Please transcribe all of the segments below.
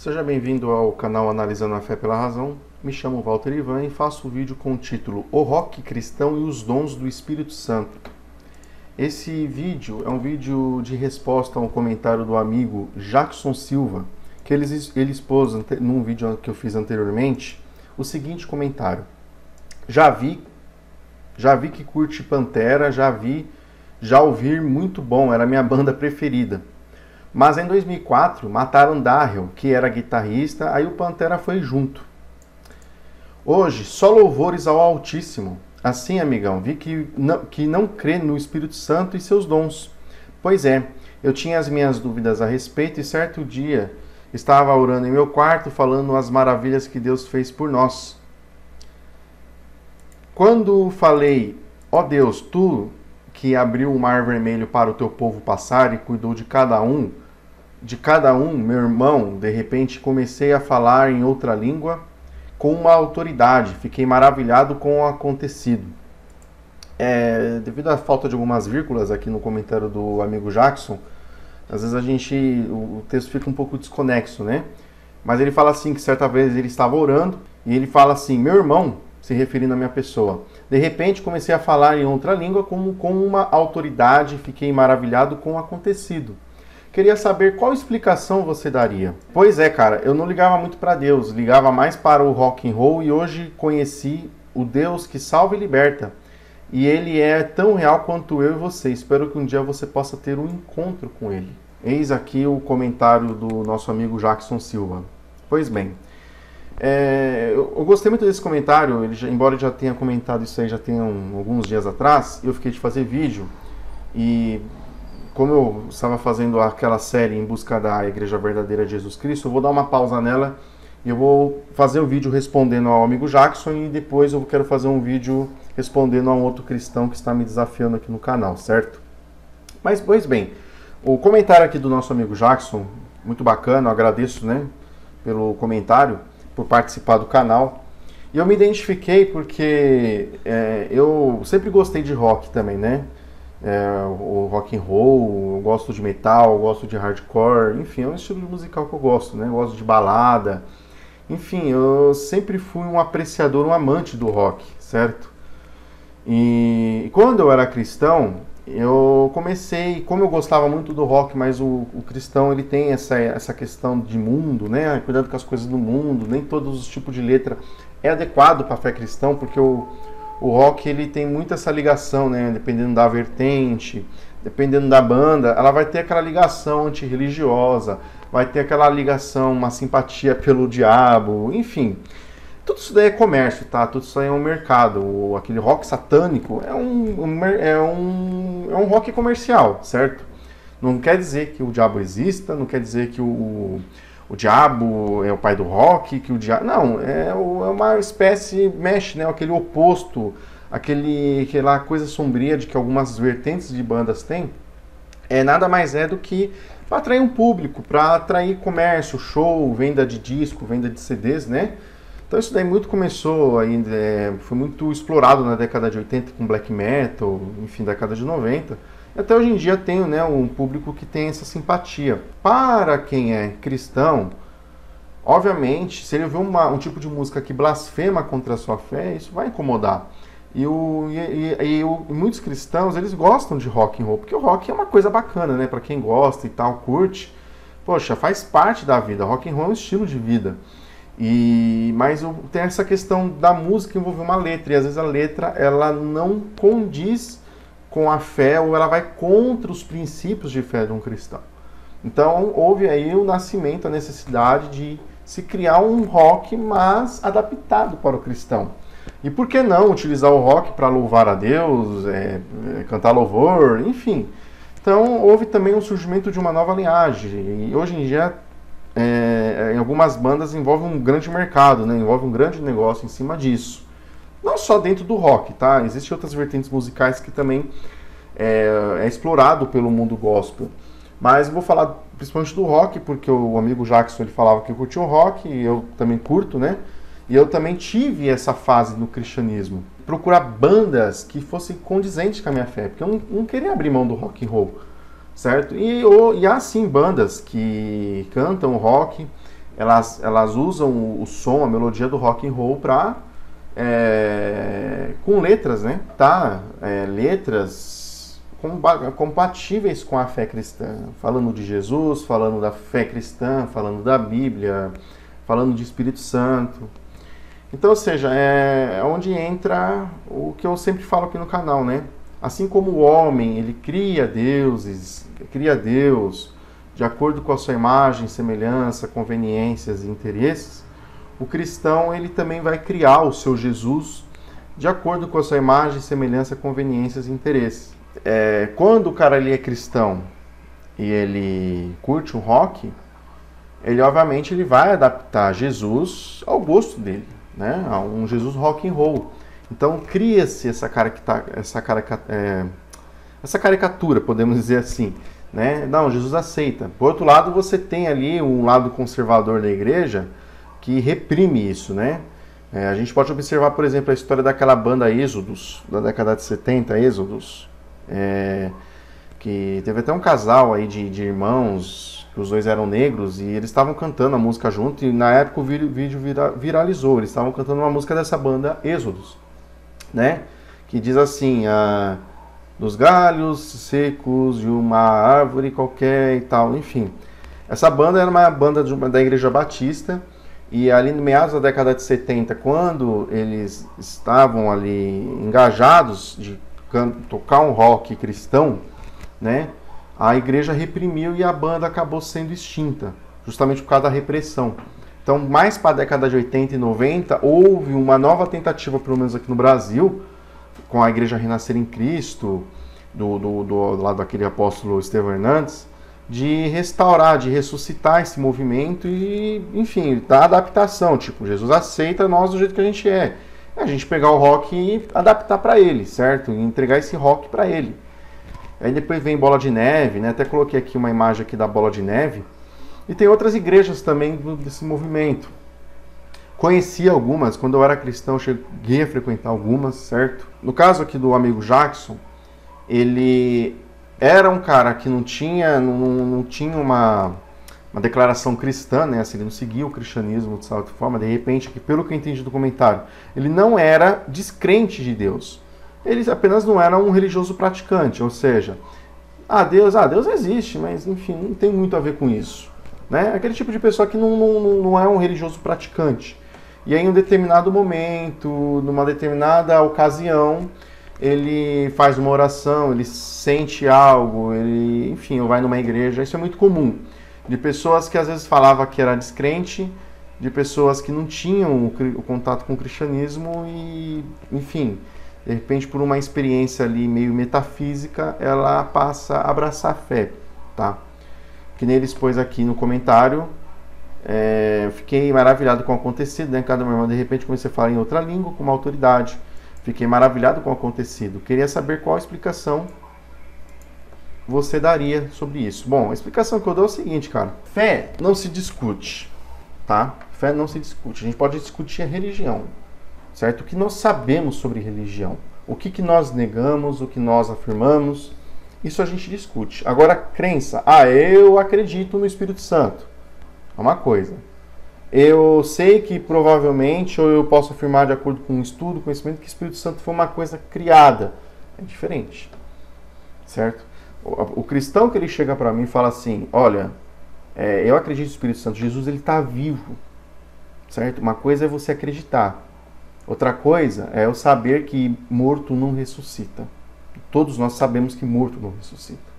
Seja bem-vindo ao canal Analisando a Fé pela Razão. Me chamo Walter Ivan e faço um vídeo com o título O Rock Cristão e os Dons do Espírito Santo. Esse vídeo é um vídeo de resposta a um comentário do amigo Jackson Silva, que ele expôs num vídeo que eu fiz anteriormente o seguinte comentário: Já vi que curte Pantera, já ouvi muito bom, era a minha banda preferida. Mas em 2004 mataram Darrell, que era guitarrista, aí o Pantera foi junto. Hoje, só louvores ao Altíssimo. Assim, amigão, vi que não crê no Espírito Santo e seus dons. Pois é, eu tinha as minhas dúvidas a respeito e certo dia estava orando em meu quarto falando as maravilhas que Deus fez por nós. Quando falei, ó Deus, tu que abriu o mar vermelho para o teu povo passar e cuidou de cada um, meu irmão, de repente comecei a falar em outra língua com uma autoridade. Fiquei maravilhado com o acontecido. Devido à falta de algumas vírgulas aqui no comentário do amigo Jackson, às vezes o texto fica um pouco desconexo, né? Mas ele fala assim que certa vez ele estava orando e ele fala assim, meu irmão, se referindo à minha pessoa. De repente comecei a falar em outra língua com uma autoridade, fiquei maravilhado com o acontecido. Queria saber qual explicação você daria. Pois é, cara, eu não ligava muito para Deus, ligava mais para o rock and roll e hoje conheci o Deus que salva e liberta. E ele é tão real quanto eu e você. Espero que um dia você possa ter um encontro com ele. Eis aqui o comentário do nosso amigo Jackson Silva. Pois bem, eu gostei muito desse comentário, embora ele já tenha comentado isso aí já tem alguns dias atrás, eu fiquei de fazer vídeo e como eu estava fazendo aquela série em busca da Igreja Verdadeira de Jesus Cristo, eu vou dar uma pausa nela e eu vou fazer um vídeo respondendo ao amigo Jackson e depois eu quero fazer um vídeo respondendo a um outro cristão que está me desafiando aqui no canal, certo? Mas, pois bem, o comentário aqui do nosso amigo Jackson, muito bacana, eu agradeço, né, pelo comentário, por participar do canal. E eu me identifiquei porque eu sempre gostei de rock também, né? O rock and roll, eu gosto de metal, eu gosto de hardcore, enfim, é um estilo musical que eu gosto, né? Eu gosto de balada, enfim, eu sempre fui um apreciador, um amante do rock, certo? E quando eu era cristão, eu comecei, como eu gostava muito do rock, mas o cristão ele tem essa questão de mundo, né? Cuidado com as coisas do mundo, nem todos os tipos de letra é adequado para a fé cristã, porque o rock ele tem muito essa ligação, né? Dependendo da vertente, dependendo da banda, ela vai ter aquela ligação antirreligiosa, vai ter aquela ligação, uma simpatia pelo diabo, enfim. Tudo isso daí é comércio, tá? Tudo isso daí é um mercado. Aquele rock satânico é um rock comercial, certo? Não quer dizer que o diabo exista, não quer dizer que o diabo é o pai do rock, que o diabo... Não, é uma espécie, mexe, né? Aquele oposto, aquela coisa sombria de que algumas vertentes de bandas têm, nada mais do que para atrair um público, para atrair comércio, show, venda de disco, venda de CDs, né? Então isso daí começou ainda, foi muito explorado na década de 80 com black metal, enfim, década de 90. E até hoje em dia tem, né, um público que tem essa simpatia. Para quem é cristão, obviamente, se ele ouvir um tipo de música que blasfema contra a sua fé, isso vai incomodar. E muitos cristãos, eles gostam de rock and roll, porque o rock é uma coisa bacana, né? Para quem gosta e tal, curte. Poxa, faz parte da vida. Rock and roll é um estilo de vida. Mas tem essa questão da música envolver uma letra, e às vezes a letra ela não condiz com a fé, ou ela vai contra os princípios de fé de um cristão. Então houve aí o nascimento, a necessidade de se criar um rock, mas adaptado para o cristão. E por que não utilizar o rock para louvar a Deus, cantar louvor, enfim. Então houve também o surgimento de uma nova linhagem, e hoje em dia em algumas bandas envolve um grande mercado, né? Envolve um grande negócio em cima disso. Não só dentro do rock, tá? Existem outras vertentes musicais que também é explorado pelo mundo gospel. Mas eu vou falar principalmente do rock, porque o amigo Jackson ele falava que curtia o rock, e eu também curto, né? E eu também tive essa fase no cristianismo. Procurar bandas que fossem condizentes com a minha fé, porque eu não queria abrir mão do rock and roll. Certo? E há sim bandas que cantam rock, elas usam o som, a melodia do rock and roll para com letras, né? Letras compatíveis com a fé cristã, falando de Jesus, falando da fé cristã, falando da Bíblia, falando de Espírito Santo. Então, ou seja, é onde entra o que eu sempre falo aqui no canal, né? Assim como o homem, ele cria Deus de acordo com a sua imagem, semelhança, conveniências e interesses, o cristão, ele também vai criar o seu Jesus de acordo com a sua imagem, semelhança, conveniências e interesses. Quando o cara ele é cristão e ele curte um rock, ele obviamente ele vai adaptar Jesus ao gosto dele, né? A um Jesus rock and roll. Então cria-se essa caricatura, podemos dizer assim, né? Não, Jesus aceita. Por outro lado, você tem ali um lado conservador da igreja que reprime isso, né? A gente pode observar, por exemplo, a história daquela banda Êxodos, da década de 70, Êxodos, que teve até um casal aí de irmãos, que os dois eram negros, e eles estavam cantando a música junto, e na época o vídeo viralizou, eles estavam cantando uma música dessa banda Êxodos, né? Que diz assim, dos galhos secos de uma árvore qualquer e tal, enfim. Essa banda era uma banda da Igreja Batista, e ali no meados da década de 70, quando eles estavam ali engajados de tocar um rock cristão, né, a igreja reprimiu e a banda acabou sendo extinta, justamente por causa da repressão. Então, mais para a década de 80 e 90, houve uma nova tentativa, pelo menos aqui no Brasil, com a Igreja Renascer em Cristo, do lado daquele apóstolo Estevão Hernandes, de restaurar, de ressuscitar esse movimento e, enfim, da adaptação. Tipo, Jesus aceita nós do jeito que a gente é. A gente pegar o rock e adaptar para ele, certo? E entregar esse rock para ele. Aí depois vem Bola de Neve, né? Até coloquei aqui uma imagem aqui da Bola de Neve. E tem outras igrejas também desse movimento. Conheci algumas, quando eu era cristão, eu cheguei a frequentar algumas, certo? No caso aqui do amigo Jackson, ele era um cara que não tinha uma declaração cristã, né? Assim, ele não seguia o cristianismo de certa forma. De repente, aqui, pelo que eu entendi do comentário, ele não era descrente de Deus. Ele apenas não era um religioso praticante, ou seja, Deus existe, mas enfim, não tem muito a ver com isso, né? Aquele tipo de pessoa que não é um religioso praticante. E aí, em um determinado momento, numa determinada ocasião, ele faz uma oração, ele sente algo, enfim, vai numa igreja. Isso é muito comum. De pessoas que às vezes falavam que era descrente, de pessoas que não tinham o contato com o cristianismo e, enfim, de repente por uma experiência ali meio metafísica, ela passa a abraçar a fé, tá? Que nem ele expôs aqui no comentário. Eu fiquei maravilhado com o acontecido, né? Cada meu irmão, de repente, comecei a falar em outra língua com uma autoridade. Fiquei maravilhado com o acontecido. Queria saber qual a explicação você daria sobre isso. Bom, a explicação que eu dou é o seguinte, cara. Fé não se discute, tá? Fé não se discute. A gente pode discutir a religião, certo? O que nós sabemos sobre religião. O que nós negamos, o que nós afirmamos. Isso a gente discute. Agora, crença. Eu acredito no Espírito Santo. É uma coisa. Eu sei que provavelmente, ou eu posso afirmar de acordo com um estudo, conhecimento, que o Espírito Santo foi uma coisa criada. É diferente, certo? O cristão que ele chega para mim e fala assim, olha, eu acredito no Espírito Santo, Jesus ele está vivo, certo? Uma coisa é você acreditar, outra coisa é eu saber que morto não ressuscita. Todos nós sabemos que morto não ressuscita.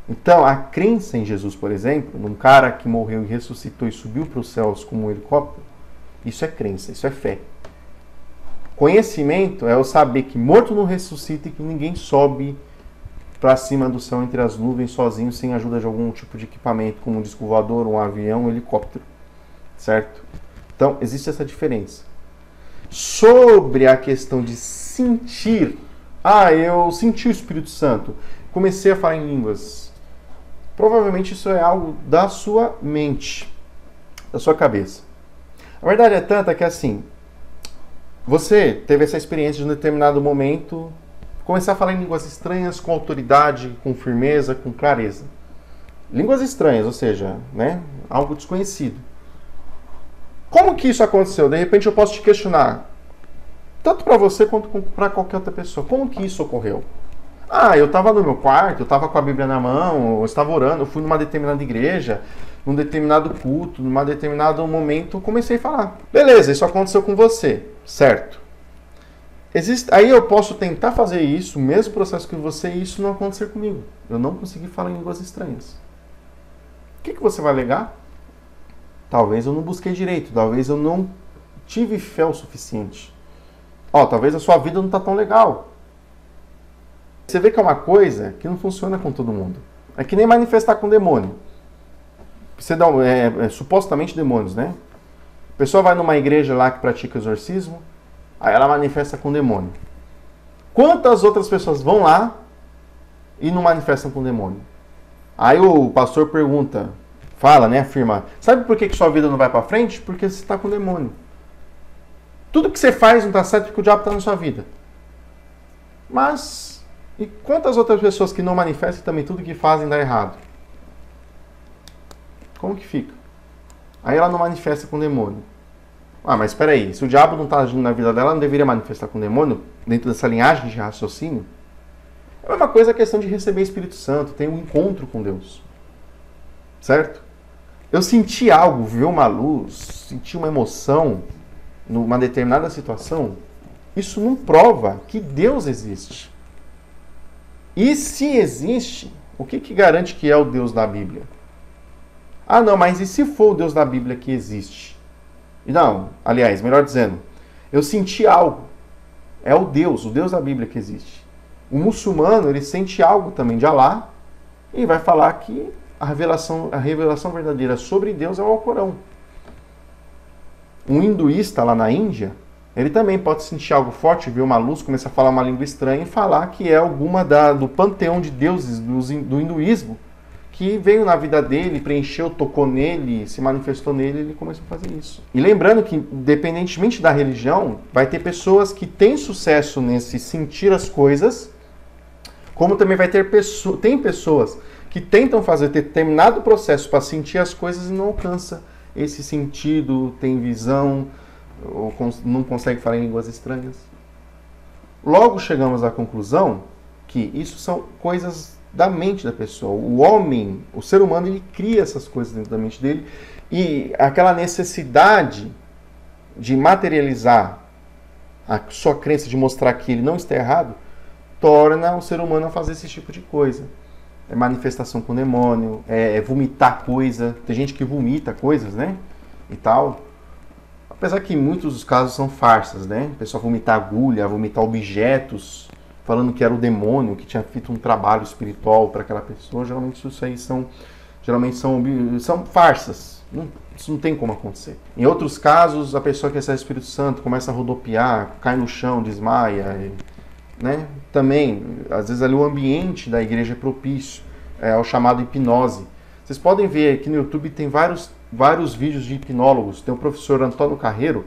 Então, a crença em Jesus, por exemplo, num cara que morreu e ressuscitou e subiu para os céus como um helicóptero, isso é crença, isso é fé. Conhecimento é eu saber que morto não ressuscita e que ninguém sobe para cima do céu entre as nuvens sozinho, sem a ajuda de algum tipo de equipamento, como um disco voador, um avião, um helicóptero, certo? Então, existe essa diferença. Sobre a questão de sentir, eu senti o Espírito Santo, comecei a falar em línguas. Provavelmente isso é algo da sua mente, da sua cabeça. A verdade é tanta que assim, você teve essa experiência de um determinado momento, começar a falar em línguas estranhas com autoridade, com firmeza, com clareza. Línguas estranhas, ou seja, né, algo desconhecido. Como que isso aconteceu? De repente eu posso te questionar, tanto para você quanto para qualquer outra pessoa. Como que isso ocorreu? Ah, eu estava no meu quarto, eu estava com a Bíblia na mão, eu estava orando, eu fui numa determinada igreja, num determinado culto, num determinado momento, comecei a falar. Beleza, isso aconteceu com você, certo? Aí eu posso tentar fazer isso, o mesmo processo que você, e isso não acontecer comigo. Eu não consegui falar em línguas estranhas. O que você vai alegar? Talvez eu não busquei direito, talvez eu não tive fé o suficiente. Talvez a sua vida não está tão legal. Você vê que é uma coisa que não funciona com todo mundo. É que nem manifestar com demônio. Você dá supostamente demônios, né? A pessoa vai numa igreja lá que pratica exorcismo, aí ela manifesta com demônio. Quantas outras pessoas vão lá e não manifestam com demônio? Aí o pastor pergunta, fala, né, afirma, sabe por que sua vida não vai para frente? Porque você está com demônio. Tudo que você faz não está certo porque o diabo está na sua vida. Mas, e quantas outras pessoas que não manifestam também tudo que fazem dá errado? Como que fica? Aí ela não manifesta com demônio. Mas espera aí, se o diabo não está agindo na vida dela, ela não deveria manifestar com demônio dentro dessa linhagem de raciocínio? É a mesma coisa a questão de receber o Espírito Santo, ter um encontro com Deus. Certo? Eu senti algo, vi uma luz, senti uma emoção numa determinada situação, isso não prova que Deus existe. E se existe, o que garante que é o Deus da Bíblia? Não, mas e se for o Deus da Bíblia que existe? Não, aliás, melhor dizendo, eu senti algo. É o Deus da Bíblia que existe. O muçulmano, ele sente algo também de Alá e vai falar que a revelação verdadeira sobre Deus é o Alcorão. Um hinduísta lá na Índia, ele também pode sentir algo forte, ver uma luz, começar a falar uma língua estranha e falar que é alguma do panteão de deuses do hinduísmo que veio na vida dele, preencheu, tocou nele, se manifestou nele, ele começou a fazer isso. E lembrando que, independentemente da religião, vai ter pessoas que têm sucesso nesse sentir as coisas, como também vai ter tem pessoas que tentam fazer determinado processo para sentir as coisas e não alcança esse sentido, tem visão, ou não consegue falar em línguas estranhas. Logo chegamos à conclusão que isso são coisas da mente da pessoa. O homem, o ser humano, ele cria essas coisas dentro da mente dele e aquela necessidade de materializar a sua crença, de mostrar que ele não está errado, torna o ser humano a fazer esse tipo de coisa. É manifestação com demônio, é vomitar coisa. Tem gente que vomita coisas, né? E tal. Apesar que muitos dos casos são farsas, né? O pessoal vomitar agulha, vomitar objetos, falando que era o demônio que tinha feito um trabalho espiritual para aquela pessoa. Geralmente isso aí são farsas. Isso não tem como acontecer. Em outros casos, a pessoa que recebe o Espírito Santo começa a rodopiar, cai no chão, desmaia, né? Também, às vezes ali o ambiente da igreja é propício ao chamado hipnose. Vocês podem ver aqui no YouTube, tem vários vídeos de hipnólogos. Tem o professor Antônio Carreiro,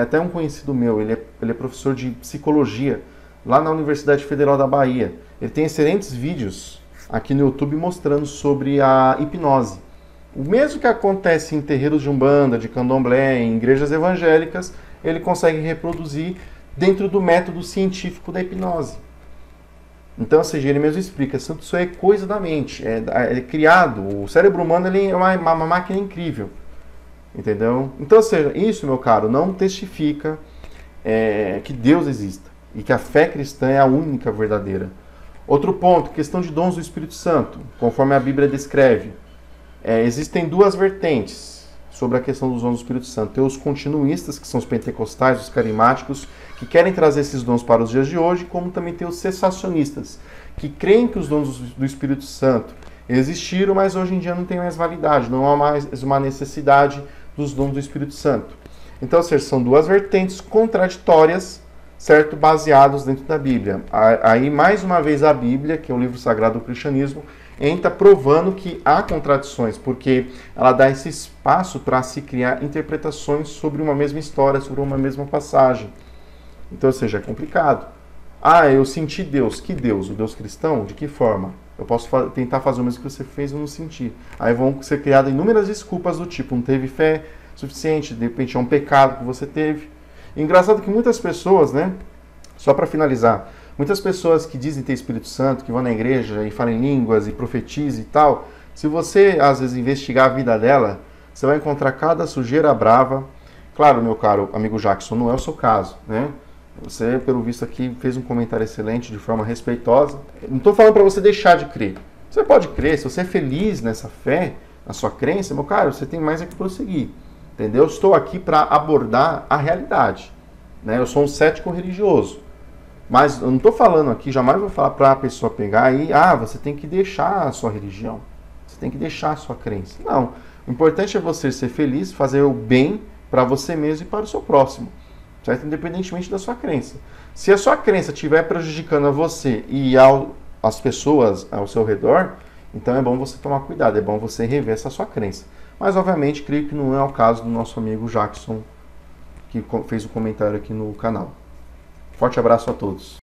até um conhecido meu, ele é professor de psicologia lá na Universidade Federal da Bahia. Ele tem excelentes vídeos aqui no YouTube mostrando sobre a hipnose. O mesmo que acontece em terreiros de Umbanda, de Candomblé, em igrejas evangélicas, ele consegue reproduzir dentro do método científico da hipnose. Então, ou seja, ele mesmo explica, isso é coisa da mente, é criado, o cérebro humano ele é uma máquina incrível, entendeu? Então, ou seja, isso, meu caro, não testifica que Deus exista e que a fé cristã é a única verdadeira. Outro ponto, questão de dons do Espírito Santo, conforme a Bíblia descreve, existem duas vertentes sobre a questão dos dons do Espírito Santo. Tem os continuistas, que são os pentecostais, os carismáticos, que querem trazer esses dons para os dias de hoje, como também tem os cessacionistas, que creem que os dons do Espírito Santo existiram, mas hoje em dia não tem mais validade, não há mais uma necessidade dos dons do Espírito Santo. Então, ou seja, são duas vertentes contraditórias, certo? Baseados dentro da Bíblia. Aí, mais uma vez, a Bíblia, que é o livro sagrado do cristianismo, entra provando que há contradições, porque ela dá esse espaço para se criar interpretações sobre uma mesma história, sobre uma mesma passagem. Então, ou seja, é complicado. Eu senti Deus. Que Deus? O Deus cristão? De que forma? Eu posso tentar fazer o mesmo que você fez e não sentir. Aí vão ser criadas inúmeras desculpas do tipo, não teve fé, suficiente, de repente é um pecado que você teve. E engraçado que muitas pessoas, né, só para finalizar, muitas pessoas que dizem ter Espírito Santo, que vão na igreja e falam em línguas e profetizam e tal, se você às vezes investigar a vida dela, você vai encontrar cada sujeira brava. Claro, meu caro amigo Jackson, não é o seu caso, né? Você, pelo visto aqui, fez um comentário excelente, de forma respeitosa. Não estou falando para você deixar de crer. Você pode crer, se você é feliz nessa fé, na sua crença, meu caro, você tem mais é que prosseguir. Entendeu? Eu estou aqui para abordar a realidade. Né? Eu sou um cético religioso. Mas eu não estou falando aqui, jamais vou falar para a pessoa pegar e, você tem que deixar a sua religião. Você tem que deixar a sua crença. Não. O importante é você ser feliz, fazer o bem para você mesmo e para o seu próximo. Certo? Independentemente da sua crença. Se a sua crença estiver prejudicando a você e as pessoas ao seu redor, então é bom você tomar cuidado, é bom você rever essa sua crença. Mas, obviamente, creio que não é o caso do nosso amigo Jackson, que fez o comentário aqui no canal. Forte abraço a todos.